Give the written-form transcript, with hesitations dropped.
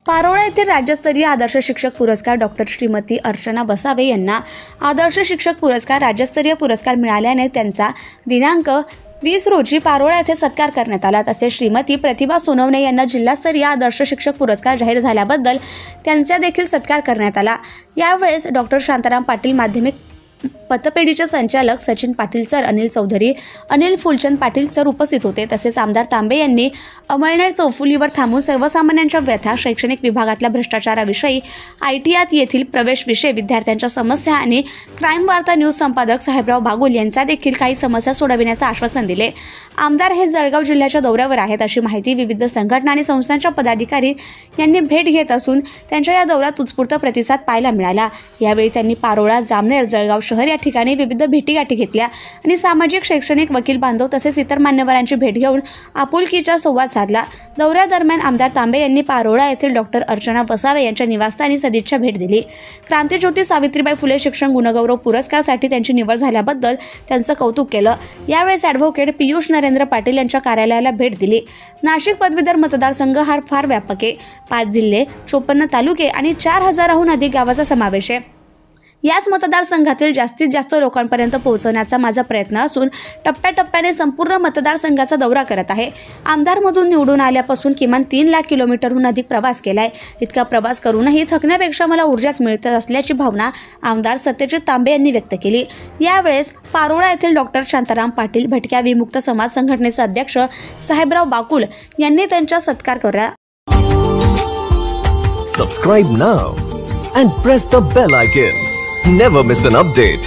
पारोळा येथील राज्यस्तरीय आदर्श शिक्षक पुरस्कार डॉक्टर श्रीमती अर्चना बसावे यांना आदर्श शिक्षक पुरस्कार राज्यस्तरीय पुरस्कार मिळाल्याने त्यांचा दिनांक 20 रोजी पारोळा येथे सत्कार करण्यात आला। तसेच श्रीमती प्रतिभा सोनवणे यांना जिल्हास्तरीय आदर्श शिक्षक पुरस्कार जाहीर झाल्याबद्दल त्यांचा देखील सत्कार करण्यात आला। यावेळेस डॉक्टर शांताराम पाटील माध्यमिक पतपेढीचे संचालक सचिन पाटील सर, अनिल चौधरी, अनिल फुलचंद पाटील सर उपस्थित होते। तसेच आमदार तांबे यांनी अमळनेर चौफुलीवर थांबून सर्वसामान्यांच्या व्यथा, शैक्षणिक विभागातल्या भ्रष्टाचाराविषयी, ITI येथील प्रवेशविषय, विद्यार्थ्यांच्या समस्या आणि क्राईम वार्ता न्यूज संपादक साहेबराव बागुल यांचा देखील काही समस्या सोडविण्याचं आश्वासन दिले। आमदार हे जळगाव जिल्ह्याच्या दौऱ्यावर आहेत अशी माहिती विविध संघटना आणि संस्थांच्या पदाधिकारी यांनी भेट घेत असून त्यांच्या या दौऱ्यात उत्स्फूर्त प्रतिसाद पाहायला मिळाला। यावेळी त्यांनी पारोळा, जामनेर, जळगाव शहर या ठिकाणी विविध भेटीगाठी घेतल्या आणि सामाजिक, शैक्षणिक, वकील बांधव तसेच इतर मान्यवरांची भेट घेऊन आपुलकीचा संवाद साधला। दौऱ्यादरम्यान आमदार तांबे यांनी पारोळा येथील डॉक्टर अर्चना बसावे यांच्या निवासस्थानी सदिच्छा भेट दिली। क्रांतिज्योती सावित्रीबाई फुले शिक्षण गुणगौरव पुरस्कारासाठी त्यांची निवड झाल्याबद्दल त्यांचं कौतुक केलं। यावेळेस ॲडव्होकेट पियुष नरेंद्र पाटील यांच्या कार्यालयाला भेट दिली। नाशिक पदवीधर मतदारसंघ हा फार व्यापक आहे। 5 जिल्हे, 54 तालुके आणि 4000हून अधिक गावाचा समावेश आहे। याच मतदारसंघातील जास्तीत जास्त लोकांपर्यंत पोहोचवण्याचा माझा प्रयत्न असून टप्प्याटप्प्याने संपूर्ण मतदारसंघाचा दौरा करत आहे। आमदारमधून निवडून आल्यापासून किमान 3 लाख किलोमीटरहून अधिक प्रवास केलाय। इतका प्रवास करूनही थकण्यापेक्षा मला ऊर्जाच मिळत असल्याची भावना आमदार सत्यजित तांबे यांनी व्यक्त केली। यावेळेस पारोळा येथील डॉक्टर शांताराम पाटील, भटक्या विमुक्त समाज संघटनेचे अध्यक्ष साहेबराव बागुल यांनी त्यांचा सत्कार केला। Subscribe now and press the bell icon. Never miss an update.